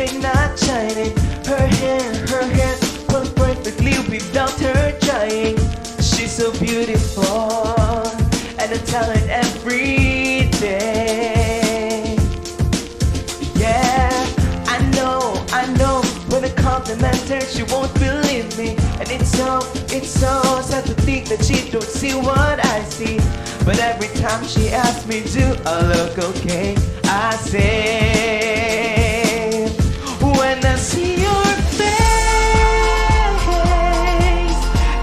they not shining. Her hair works perfectly without her trying. She's so beautiful and a talent every day. Yeah, I know. When I compliment her, she won't believe me. And it's so sad to think that she don't see what I see. But every time she asks me, do I look okay? I say, when I see your face,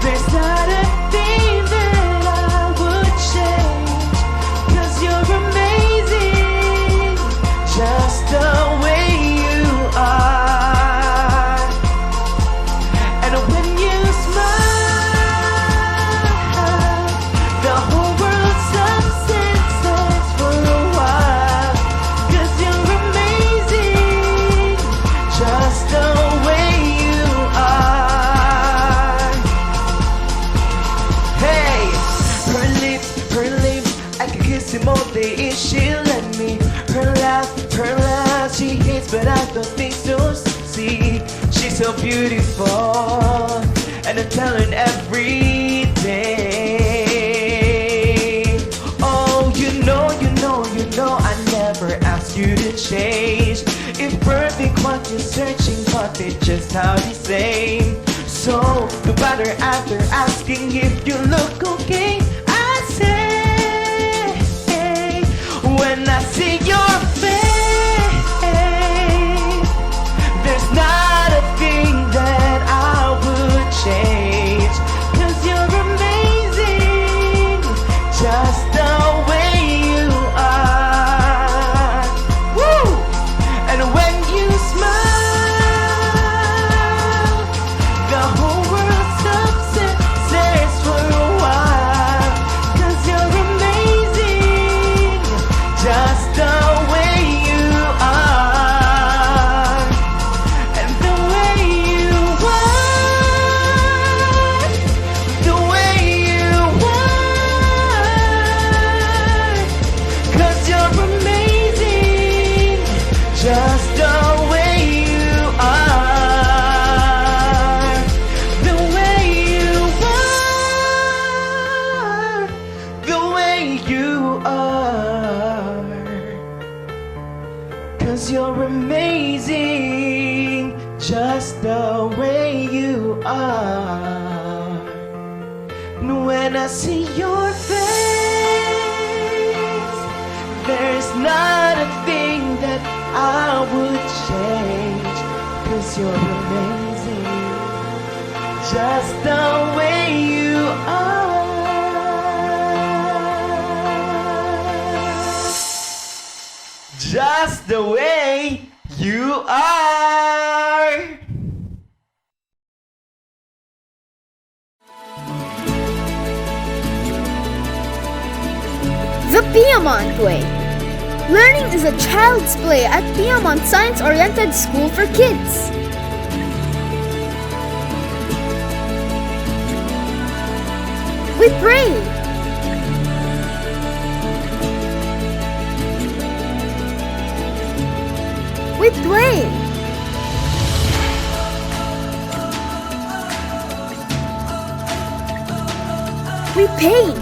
there's not a thing that I would change. 'Cause you're amazing, just the way you are. And when you smile, the whole world stops and stares for a while. 'Cause you're amazing, just the way you are. Hey, her lips, I can kiss him all day if she'll let me. Her laugh, she hates, but I don't think so. See, she's so beautiful and a talent every day. Oh, you know, I never asked you to change. If perfect what you're searching for, they just how the same. So, no matter after asking if you look okay, I say, when I see your face, there's not a thing that I would change. 'Cause you're amazing, just the way you are. Woo! And when you smile, the whole world stops and stares for a while. 'Cause you're amazing, just the way you are. And the way you are, the way you are. 'Cause you're amazing, just the way you are. The way you are, the way you are. 'Cause you're amazing, just the way you are. And when I see your face, there's not a thing that I would change. 'Cause you're amazing, just the way you are. Just the way you are. The Piamont Way. Learning is a child's play at Piamont Science-Oriented School for Kids. We pray. We play. We paint.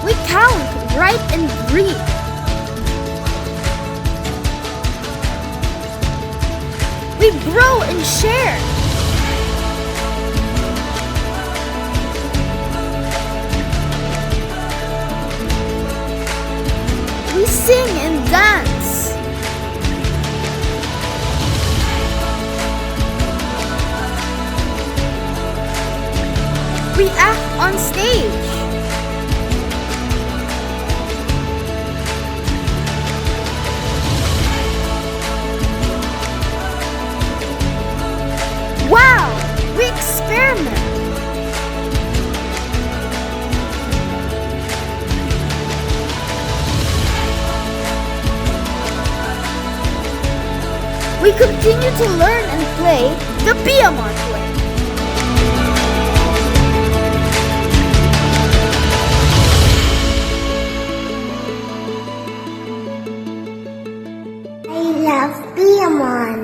We count, write, and read. We grow and share. We sing and dance. We act on stage. Wow! We experiment. We continue to learn and play the Piamont Way. Piamon.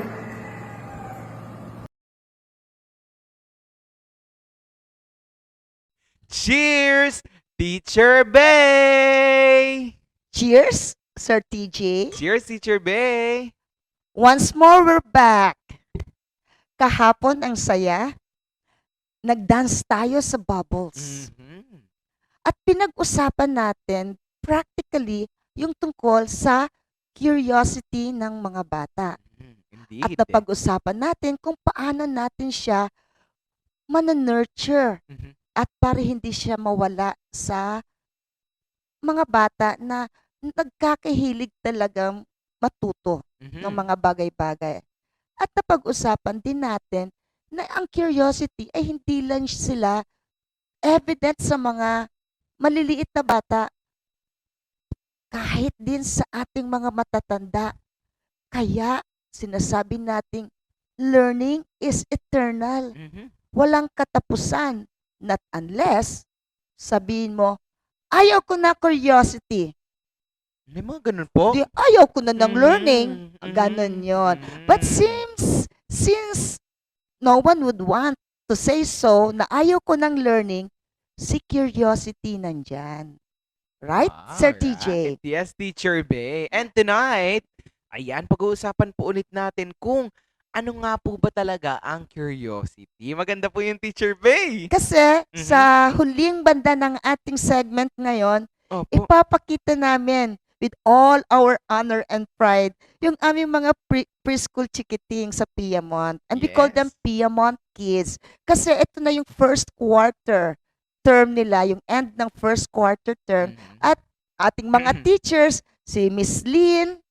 Cheers, Teacher Bay! Cheers, Sir TJ. Cheers, Teacher Bay! Once more, we're back. Kahapon ang saya. Nag-dance tayo sa bubbles. Mhm. At pinag-usapan natin practically yung tungkol sa curiosity ng mga bata. At Indeed. napag-usapan natin kung paano natin siya mananurture Mhm. at para hindi siya mawala sa mga bata na nagkakahilig talagang matuto Mhm. ng mga bagay-bagay. At napag-usapan din natin na ang curiosity ay hindi lang sila evident sa mga maliliit na bata, kahit din sa ating mga matatanda. Kaya sinasabi nating learning is eternal. Mhm. Walang katapusan. Not unless sabihin mo, ayaw ko na curiosity. May mga ganun po. Di, ayaw ko na ng Mhm. learning. Mhm. Ganon yon. But since no one would want to say so na ayaw ko ng learning, si curiosity nandyan. Right, Sir TJ? Alright. Yes, Teacher Bay. And tonight, ayan, pag-uusapan po ulit natin kung ano nga po ba talaga ang curiosity. Maganda po yung Teacher Bay. Kasi Mhm. sa huling banda ng ating segment ngayon, Opo. ipapakita namin with all our honor and pride yung aming mga preschool chikiting sa Piamont. And we call them Yes. Piamont kids. Kasi ito na yung first quarter term nila, yung end ng first quarter term. Mhm. At ating mga Mhm. teachers, si Miss Lynn,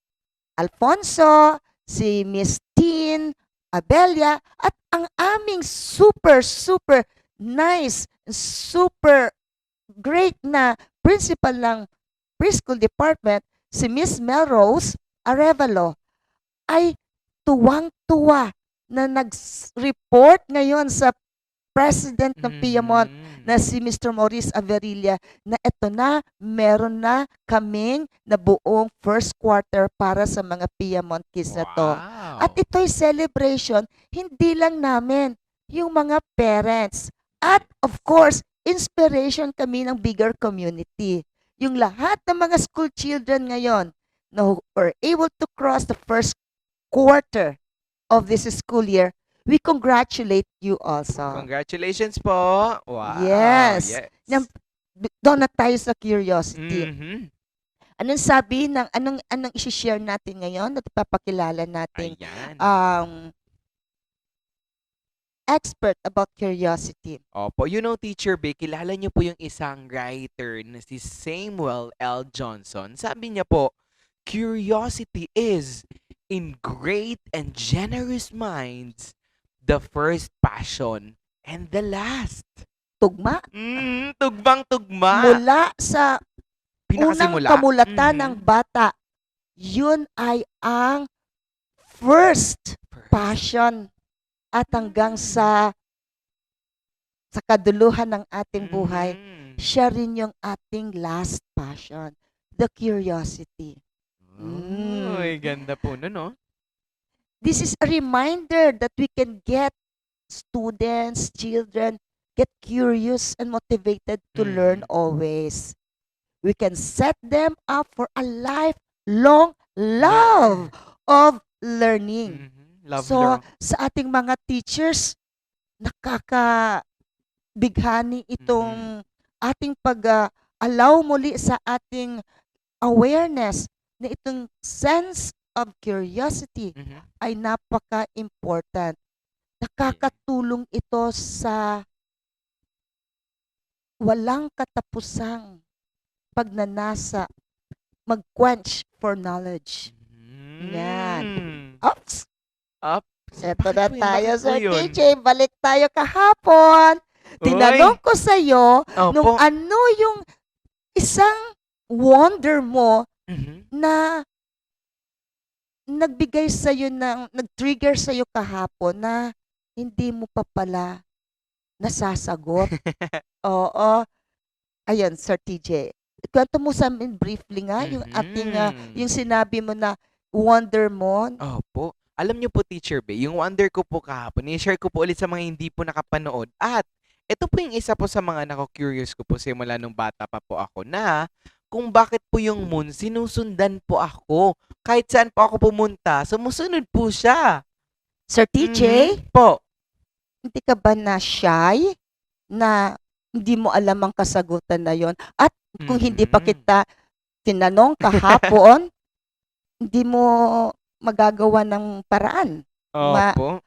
Alfonso, si Miss Tin, Abelia, at ang aming super, super nice, super great na principal ng preschool department, si Miss Melrose Arevalo, ay tuwang-tuwa na nag-report ngayon sa president ng Piamont Mhm. na si Mr. Maurice Averilla na eto na, meron na kaming na buong first quarter para sa mga Piamont kids na to. At Wow. ito'y celebration, hindi lang namin, yung mga parents. At of course, inspiration kami ng bigger community. Yung lahat ng mga school children ngayon na who were able to cross the first quarter of this school year, we congratulate you also. Congratulations po. Wow. Yes. Yes. Doon na tayo sa curiosity. Mhm. Anong sabi ng anong i-share natin ngayon at ipapakilala natin Ayan. expert about curiosity. Opo, Teacher Bay, kilala niyo po yung isang writer na si Samuel L. Johnson. Sabi niya po, curiosity is, in great and generous minds, the first passion and the last. Tugma Tugbang-tugma. mula sa unang Pinakasimula. kamulatan Mhm. ng bata, yun ay ang first First. passion at hanggang sa kaduluhan ng ating buhay, Mhm. siya rin yung ating last passion, the curiosity. Uy, ganda po nun, no? This is a reminder that we can get students, children, get curious and motivated to learn Mhm. always. We can set them up for a lifelong love of learning. Mhm. Love So, learn. sa ating mga teachers, nakakabighani itong ating pag-allow muli sa ating awareness na itong sense of curiosity Mhm. ay napaka-important. Nakakatulong ito sa walang katapusang pagnanasa, mag-quench for knowledge. Yan. Mm. Oops! Up. Eto Bakit na po yun? tayo, Bakit po Sir yun? TJ. Balik tayo kahapon. Tinanong ko sa'yo nung Opo. ano yung isang wonder mo Mhm. na nagbigay sa'yo ng, nag-trigger sa'yo kahapon na hindi mo pa pala nasasagot. Oo. Ayan, Sir TJ. Kwento mo sa amin briefly nga yung ating, Mhm. yung sinabi mo na wonder mo? Opo. Alam niyo po, Teacher Bay, yung wonder ko po kahapon, i-share ko po ulit sa mga hindi po nakapanood. At ito po yung isa po sa mga nako-curious ko po simula nung bata pa po ako na kung bakit po yung moon sinusundan po ako. Kahit saan po ako pumunta, sumusunod po siya. Sir TJ, Po. hindi ka ba na shy na hindi mo alam ang kasagutan na yon? At kung hindi pa Mhm. kita tinanong kahapon, hindi mo magagawa ng paraan Opo.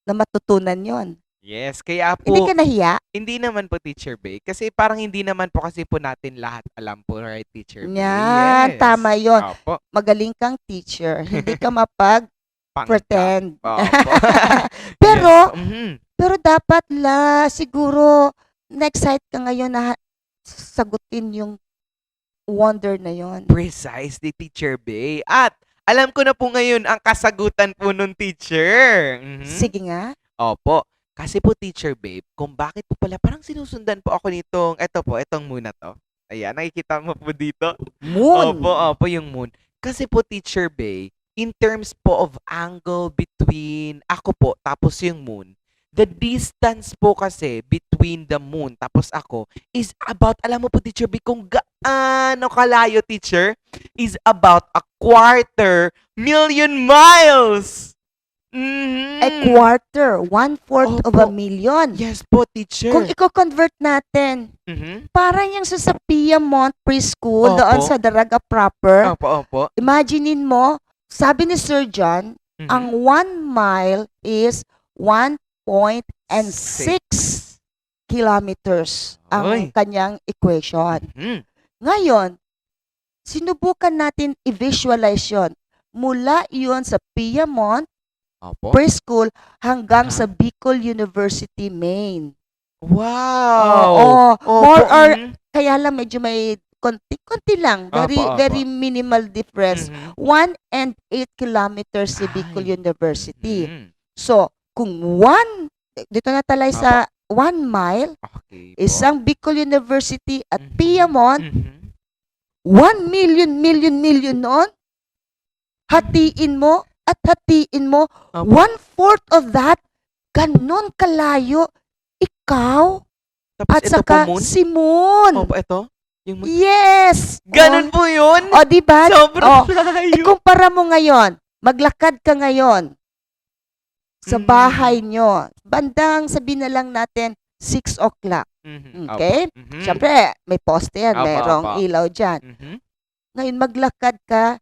na matutunan yon. Yes, kaya Hindi po, ka nahiya? hindi naman po, Teacher Bay. Kasi parang hindi naman po kasi po natin lahat alam po, right, Teacher Bay? Yan, Yes. tama yon. Opo. Magaling kang teacher. Hindi ka Pangka. mapag-pretend. Opo. Pero, Yes po. pero dapat siguro, na-excite ka ngayon na sagutin yung wonder na yon. Precisely, Teacher Bay. At alam ko na po ngayon ang kasagutan po nung teacher. Sige nga. Opo. Kasi po, Teacher Babe, kung bakit po pala, parang sinusundan po ako nitong, etong moon na to. Ayan, nakikita mo po dito? Moon. Opo, yung moon. Kasi po, Teacher Bay, in terms po of angle between ako po, tapos yung moon, the distance po kasi between the moon tapos ako is about, alam mo po, Teacher Bay, kung gaano kalayo, teacher, is about 250,000 miles! A quarter, 1/4 of a Opo. million. Yes po, teacher. Kung i-convert natin, parang yung sa Piedmont Preschool, doon Opo. sa Daraga proper, Opo. imaginein mo, sabi ni Sir John, ang 1 mile is 1.6 kilometers ang Oy. kanyang equation. Mhm. Ngayon, sinubukan natin i-visualize yun. Mula yun sa Piedmont Opo. Preschool hanggang Ah. sa Bicol University, Maine. Wow! Oo. Opo, More or, kaya lang medyo may konti lang. Opo. Very minimal difference. 1.8 kilometers si Bicol Ay. University. Mhm. So, kung dito na talay sa 1 mile, Okay po. isang Bicol University at Mhm. Piedmont, Mhm. 1 million noon, hatiin mo, Opo. 1/4 of that, ganon kalayo, ikaw, Tapos at ito saka po, moon? si Moon. Opo, ito? Yung moon? Yes! Ganun po yun? O, diba? Sobrang O, layo. ikumpara mo ngayon, maglakad ka ngayon sa Mm. bahay nyo. Bandang, sabihin na lang natin, 6 o'clock. Mhm. Okay? Opo. Mhm. Siyempre, may poste yan, Opo, merong opo. ilaw dyan. Mhm. Ngayon, maglakad ka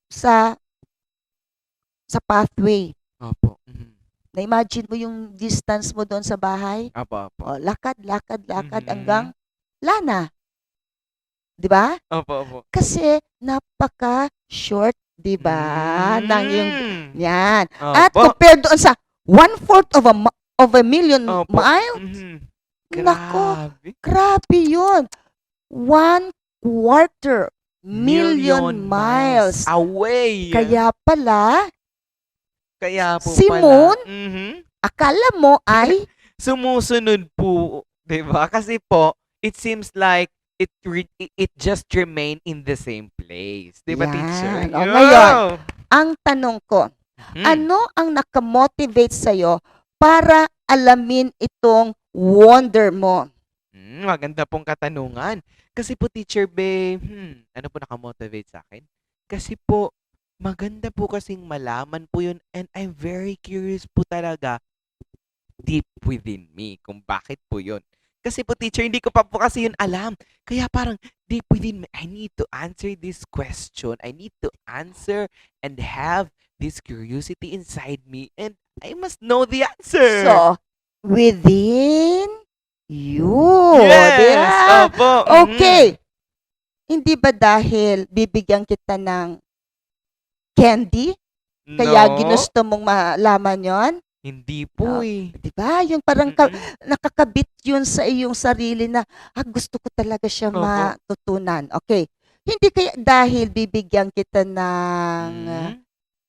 sa pathway. Opo. Mhm. Na-imagine mo yung distance mo doon sa bahay? Opo. O, lakad Mhm. hanggang Lana. 'Di ba? Opo. Kasi napaka-short, 'di ba? Nang yung yan. At Opo. compared doon sa 1/4 of a million Opo. mile, Mhm. nako, Grabe. grabe 'yun. 1/4 million miles. away. Kaya pala, Kaya po si pala. Moon? Mhm. akala mo ay Sumusunod po, 'di ba? Kasi po, it seems like it just remain in the same place. 'Di ba, Yan. teacher? O, ngayon, ang tanong ko, ano ang nakamotivate sa'yo para alamin itong wonder mo? Maganda pong katanungan. Kasi po, Teacher Bay, ano po nakamotivate sa akin? Kasi po, maganda po kasing malaman po yun, and I'm very curious po talaga deep within me kung bakit po yun. Kasi po, teacher, hindi ko pa po kasi yun alam. Kaya parang deep within me, I need to answer this question. I need to answer and have this curiosity inside me, and I must know the answer. So, within you. yes! Diba? Opo. Okay. Hindi ba dahil bibigyan kita ng candy? Kaya No, ginusto mong malaman yon? hindi po Ah, eh. Di ba? Yung parang nakakabit yun sa iyong sarili na, gusto ko talaga siya Opo. matutunan. Okay. Hindi kaya dahil bibigyan kita ng Mm.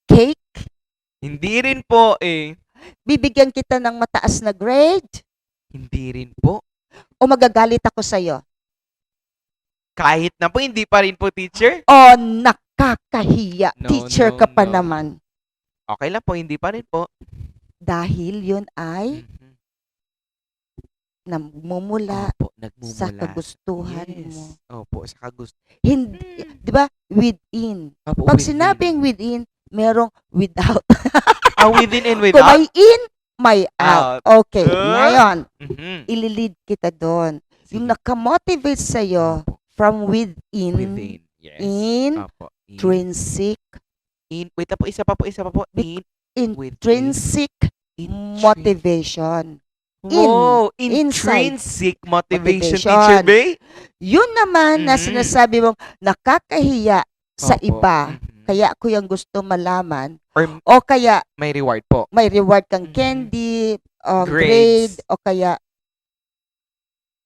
cake? Hindi rin po eh. Bibigyan kita ng mataas na grade? Hindi rin po. O magagalit ako sa'yo? Kahit na po, hindi pa rin po, teacher. O Nakakahiya. No, Teacher no, ka pa no. naman. Okay lang po, hindi pa rin po. Dahil yun ay Mhm. namumula Opo, sa nagmumula. kagustuhan mo. Yes. Opo, sa Hindi, Mm. 'di ba? Within. Opo, Pag within. sinabing within, merong without. Within and Kung without? may in, may out. Out. Okay, Ah? ngayon, Mhm. ililid kita doon. Yung Sige. nakamotivate sa'yo Opo, from within, within. Yes. Opo. intrinsic, Wait na po, isa pa po, isa pa po. Bit- Within. intrinsic motivation. Wow, inside. intrinsic motivation, Motivation. Teacher Bay. Yun naman na Mhm. sinasabi mong nakakahiya sa Opo. iba, Mhm. kaya ko yung gusto malaman, Or o kaya may reward po. may reward kang Mhm. candy, grade, Grades. o kaya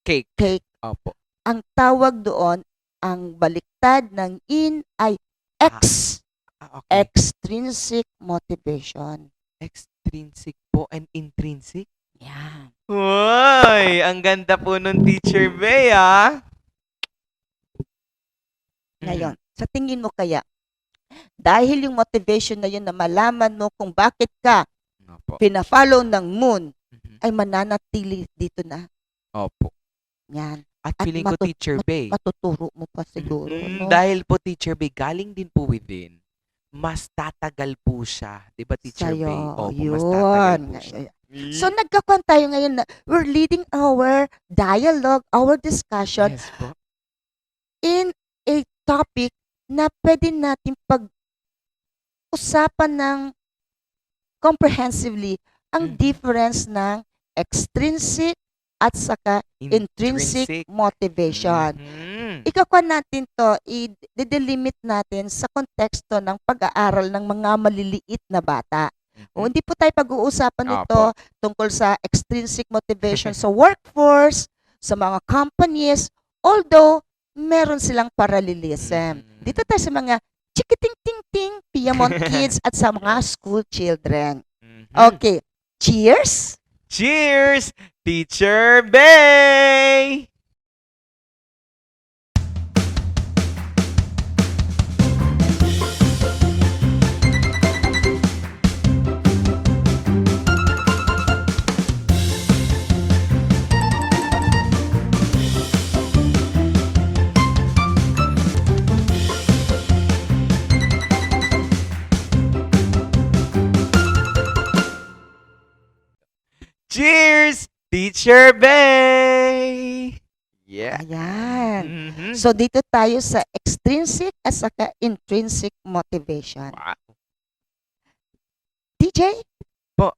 Cake. cake. Opo. Ang tawag doon, ang baliktad ng in ay Okay. extrinsic motivation. Extrinsic po and intrinsic. Yan. Hoy, ang ganda po nun, Teacher Bay, ah. Ngayon, sa tingin mo kaya, dahil yung motivation na yun na malaman mo kung bakit ka Opo. pina-follow ng moon, Mhm. ay mananatili dito na. Opo. Yan. At At feeling ko, Teacher Bay, Matuturo mo pa siguro. No? dahil po, Teacher Bay, galing din po within, mas tatagal po siya. Di ba, Teacher Sa'yo. Bay? Opo, mas Yun. tatagal po siya. So, nagkakuan tayo ngayon na we're leading our dialogue, our discussion Yes po. in a topic na pwede natin pag-usapan ng comprehensively ang Mhm. difference ng extrinsic at saka intrinsic motivation. Mhm. Ikakuan natin to, i-delimit natin sa konteksto ng pag-aaral ng mga maliliit na bata. O, hindi po tayo pag-uusapan nito Opo. tungkol sa extrinsic motivation sa workforce, sa mga companies, although meron silang parallelism. Mhm. Dito tayo sa mga chikiting-ting-ting Piedmont kids at sa mga school children. Mhm. Okay, cheers! Cheers, Teacher Bay! Cheers, Teacher Bay! Yeah. Ayan. Mhm. So, dito tayo sa extrinsic at saka intrinsic motivation. Wow. DJ? Po.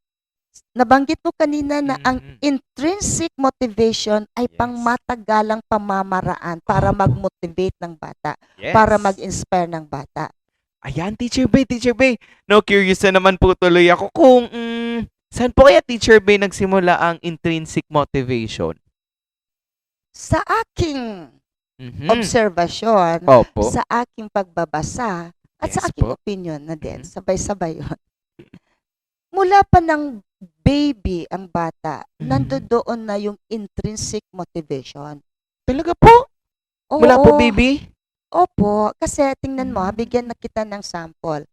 Nabanggit mo kanina na ang Mhm. intrinsic motivation ay Yes. pangmatagalang pamamaraan para Opo. mag-motivate ng bata, Yes. para mag-inspire ng bata. Ayan, Teacher Bay, Teacher Bay. No, curious na naman po tuloy ako kung saan po kaya, Teacher Bay, nagsimula ang intrinsic motivation? Sa aking Mhm. obserbasyon, Opo. sa aking pagbabasa, at sa Yes aking po. opinion na din, Mhm. sabay-sabay yun. Mula pa ng baby ang bata, Mhm. nandoon na yung intrinsic motivation. Talaga po? Mula po, Oo. baby? Opo, kasi tingnan mo, bigyan na kita ng sample.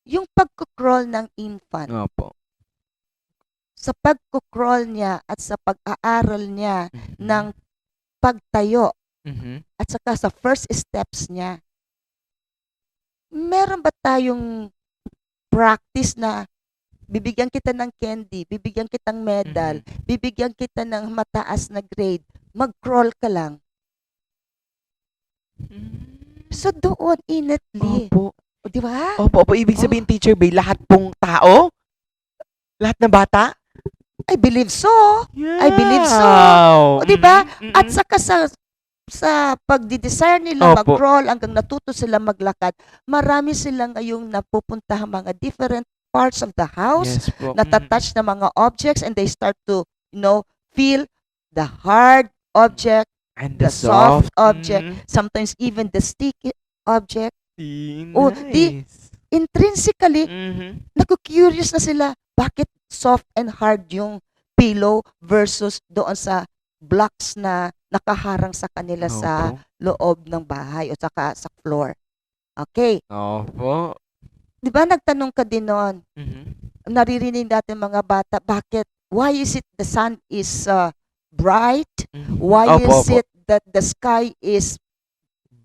Yung pagkukrol ng infant, Opo. sa pagkukrol niya at sa pag-aaral niya Mhm. ng pagtayo Mhm. at saka sa first steps niya, meron ba tayong practice na bibigyan kita ng candy, bibigyan kitang medal, Mhm. bibigyan kita ng mataas na grade, mag-crawl ka lang. So doon, innately. Opo. O, di ba? Opo, ibig sabihin, Teacher Bay, lahat pong tao? Lahat ng bata? I believe so. I believe so. O, di ba? At saka sa pagdi-desire nila Opo. mag-crawl hanggang natuto sila maglakad, marami silang ngayong napupuntahan mga different parts of the house, yes po. natatouch na mga objects, and they start to, feel the hard object, And the soft object, sometimes even the sticky object. Oh, Nice. Intrinsically, Mhm. naku-curious na sila, bakit soft and hard yung pillow versus doon sa blocks na nakaharang sa kanila sa Opo. loob ng bahay o saka sa floor. Okay. Opo. Di ba nagtanong ka din noon? Mhm. Naririnig natin mga bata, bakit? Why is it the sun is bright? Mhm. Why Opo, is opo. it that the sky is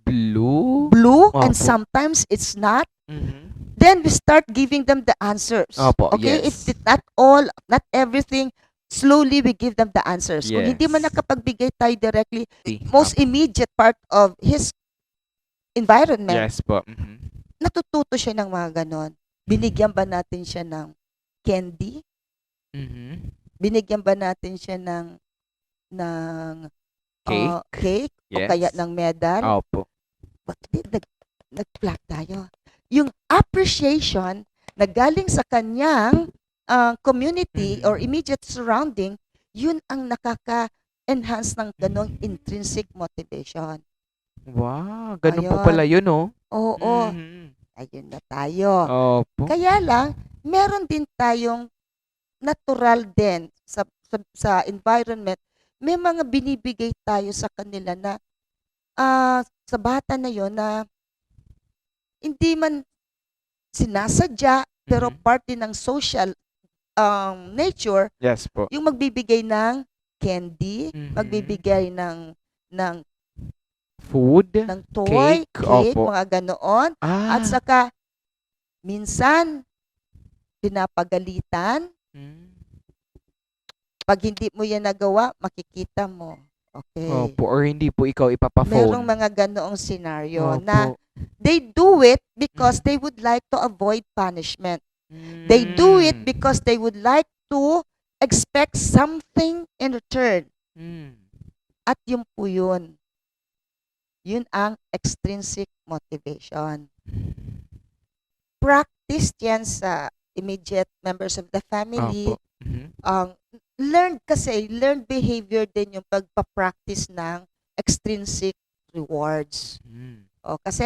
Blue? blue and Opo. sometimes it's not? Mhm. Then we start giving them the answers. Opo, Okay? yes. If not all, not everything, slowly we give them the answers. Kung hindi man Yes. nakapagbigay tayo directly, most Opo. immediate part of his environment, Yes po. Mhm. natututo siya ng mga ganon. Binigyan ba natin siya ng candy? Mhm. Binigyan ba natin siya ng Cake? cake o Yes. kaya ng medal? Opo. Nag-flat tayo. Yung appreciation na galing sa kanyang community Mhm. or immediate surrounding, yun ang nakaka-enhance ng ganong intrinsic motivation. Wow, ganun po Ayun. pala yun, oh. Oo, Mhm. ayun na tayo. Opo. Kaya lang, meron din tayong natural din sa environment. May mga binibigay tayo sa kanila na sa bata na yon na hindi man sinasadya, pero Mhm. part din ng social nature, Yes po. yung magbibigay ng candy, Mhm. magbibigay ng Food? toy, cake, Opo. mga ganoon. At Ah. saka, minsan, pinapagalitan. Mm. Pag hindi mo yan nagawa, makikita mo. Okay. Opo, or hindi po ikaw Merong ipapa-phone. mga ganoong senaryo Opo. na they do it because Mhm. they would like to avoid punishment. They do it Mm. because they would like to expect something in return. Mm. At yun po yun. Yun ang extrinsic motivation. Practice yan sa immediate members of the family. Opo. Mhm. Learned behavior din yung pagpa-practice ng extrinsic rewards. Mm. Kasi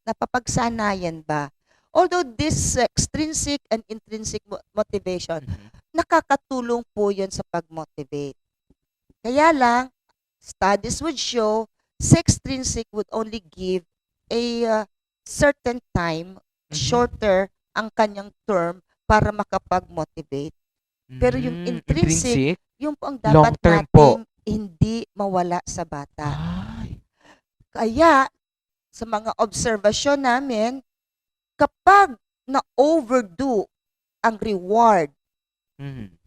napapagsanayan ba? Although this extrinsic and intrinsic motivation, Mhm. nakakatulong po yun sa pag-motivate. Kaya lang, studies would show, sa extrinsic would only give a certain time, Mhm. shorter ang kanyang term para makapag-motivate. Pero yung intrinsic, yung po ang dapat Long term po. nating hindi mawala sa bata. Ay. Kaya, sa mga obserbasyon namin, kapag na-overdo ang reward, Mhm.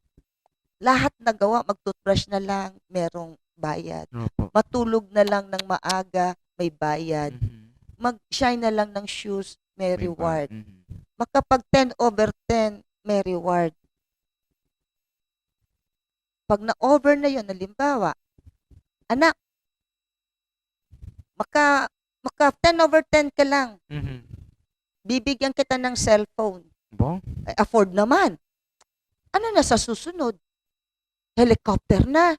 lahat nagawa, mag-toothbrush na lang, merong bayad. Opo. Matulog na lang ng maaga, may bayad. Mhm. Mag-shine na lang ng shoes, may May reward. Mhm. Makapag 10/10, may reward. Pag na-over na yun, halimbawa, anak, maka 10/10 ka lang, Mhm. bibigyan kita ng cellphone. Bo? Afford naman. Ano na sa susunod? Helicopter na.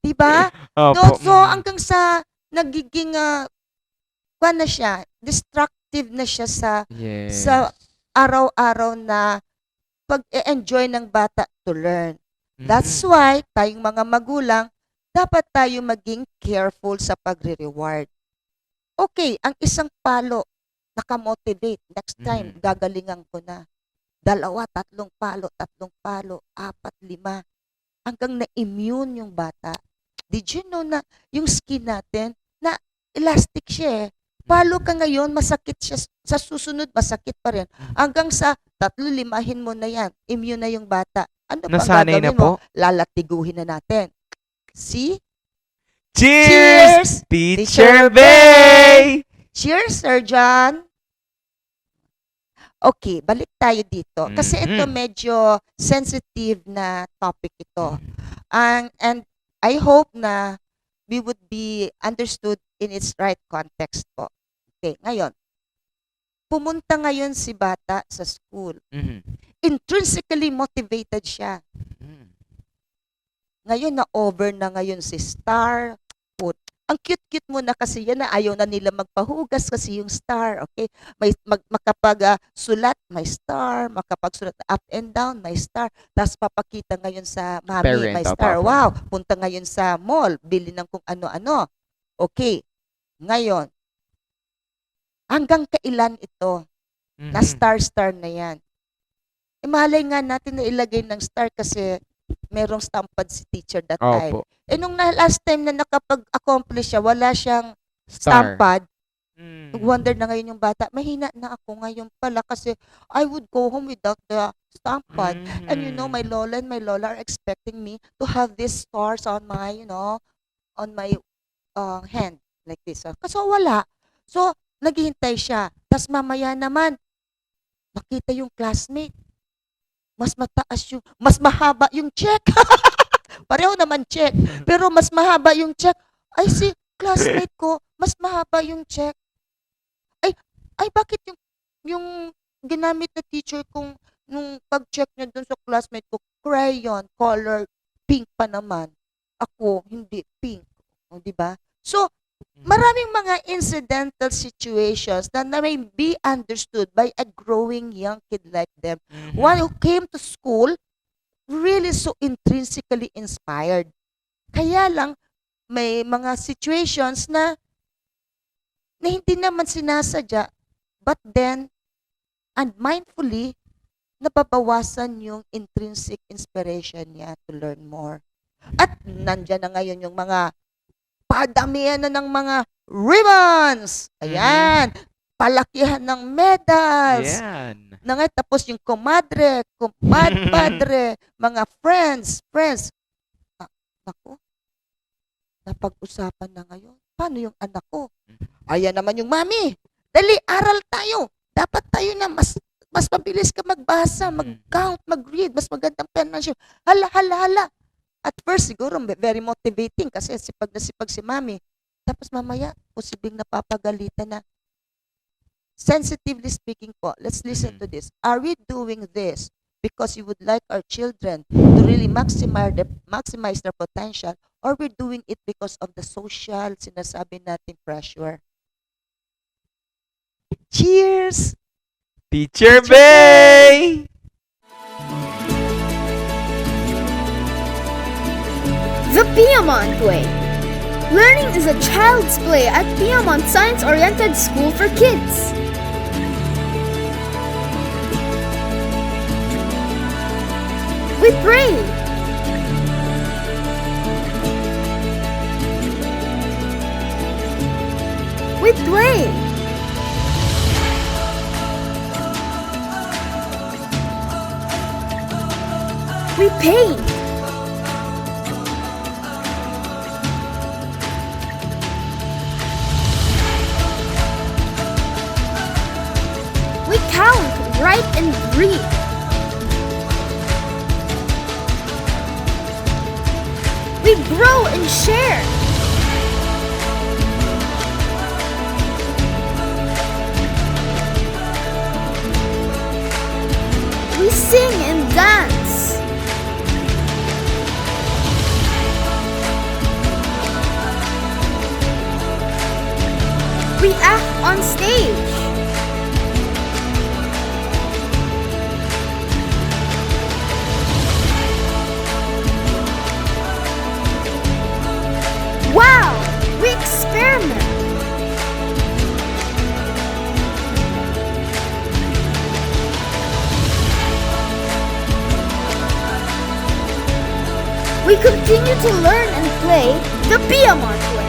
Diba? Opo. So, Mhm. hanggang sa nagiging, na siya, destructive na siya Yes. sa araw-araw na pag-e-enjoy ng bata to learn. That's Mhm. why, tayong mga magulang, dapat tayo maging careful sa pagre-reward. Okay, ang isang palo, nakamotivate. Next time, Mhm. gagalingan ko na. 2, 3 palo, 4 5, hanggang na-immune yung bata. Did you know na yung skin natin, na elastic siya eh. Palo ka ngayon, masakit siya. Sa susunod, masakit pa rin. Hanggang sa 3-5 mo na yan, immune na yung bata. Ano pa ang Nasanay na gagawin mo? po. Lalatiguhin na natin. See? Cheers! Teacher Teacher Bay! Cheers, Sir John! Okay, balik tayo dito. Kasi ito Mhm. medyo sensitive na topic ito. And I hope na we would be understood in its right context po. Okay, ngayon. Pumunta ngayon si bata sa school. Mhm. Intrinsically motivated siya. Mhm. Ngayon na-over na ngayon si Star. Ang cute-cute mo na kasi yan na ayaw na nila magpahugas kasi yung star, okay? Makapag sulat, may star. Makapag sulat up and down, may star. Tapos papakita ngayon sa mami, Parent, may opo, star. opo. Wow, punta ngayon sa mall, bili ng kung ano-ano. Okay, ngayon, hanggang kailan ito na Mhm. star na yan. Malay nga natin na ilagay ng star kasi merong stampad si teacher that time. Opo. Nung last time na nakapag-accomplish siya, wala siyang Star. stampad. Mm. Wonder na ngayon yung bata, mahina na ako ngayon pala kasi I would go home without the stampad. And my Mhm. lola and my lola are expecting me to have these stars on my, on my hand like this. Kaso wala. So, naghihintay siya. Tapos mamaya naman, makita yung classmate. Mas mahaba yung check. Pareho naman check. Pero mas mahaba yung check. Ay, si classmate ko, mas mahaba yung check. Ay, ay, bakit yung ginamit na teacher kong nung pag-check niya dun sa classmate ko, crayon, color, pink pa naman. Ako, hindi pink. O, di ba? So, maraming mga incidental situations na may be understood by a growing young kid like them. Mhm. One who came to school really so intrinsically inspired. Kaya lang, may mga situations na hindi naman sinasadya, but then, and mindfully, nababawasan yung intrinsic inspiration niya to learn more. At nandyan na ngayon yung mga padamihan na ng mga ribbons. Ayan. Palakihan ng medals. Yan. Tapos yung comadre, compadre, mga friends. Naku, napag-usapan na ngayon. Paano yung anak ko? Ayan naman yung mami. Dali, aral tayo. Dapat tayo na mas mabilis ka magbasa, mag-count, mag-read, mas magandang penmanship. Hala. At first, siguro, very motivating kasi sipag na sipag si mami. Tapos mamaya, posibleng napapagalitan na. Sensitively speaking po, let's listen to this. Are we doing this because you would like our children to really maximize their potential, or we're doing it because of the social, sinasabi natin, pressure? Cheers! Teacher Bay! The Piedmont Way. Learning is a child's play at Piedmont Science-Oriented School for Kids. We pray. We play. We paint. We count, write, and read. We grow and share. We sing and dance. We act on stage. Wow! We experiment. We continue to learn and play the Piedmont way.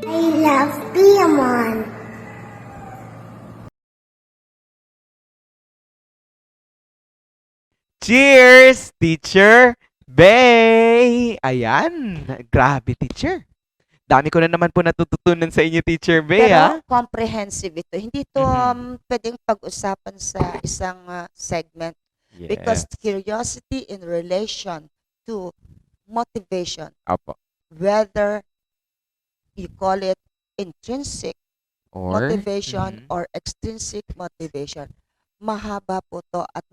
I love Piedmont. Cheers, Teacher Bay! Ayan, grabe, teacher. Dami ko na naman po natututunan sa inyo, Teacher Bay, Pero ha? comprehensive ito. Hindi ito pwedeng pag-usapan sa isang segment because Yes. curiosity in relation to motivation, Opo. whether you call it intrinsic Or, motivation or extrinsic motivation, mahaba po to at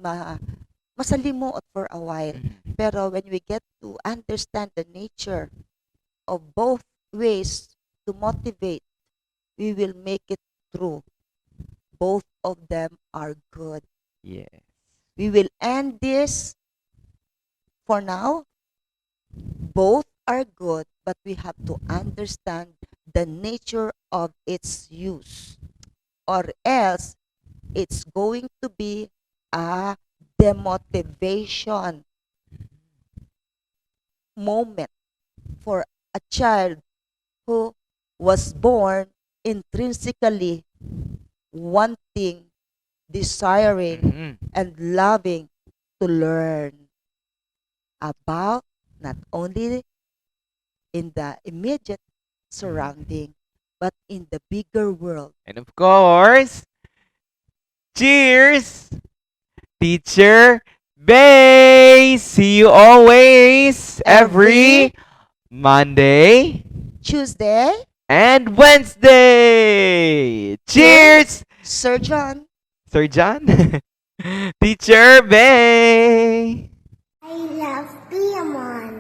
masalimuot for a while. Pero when we get to understand the nature of both ways to motivate, we will make it through. Both of them are good. yes. We will end this for now, both are good, but we have to understand the nature of its use, or else it's going to be a demotivation moment for a child who was born intrinsically wanting, desiring, Mhm. and loving to learn about not only in the immediate surrounding, but in the bigger world. And of course, cheers, Teacher Bay. See you always every Monday Tuesday, and Wednesday. Cheers, Sir John. Sir John. Teacher Bay. I love Piamon.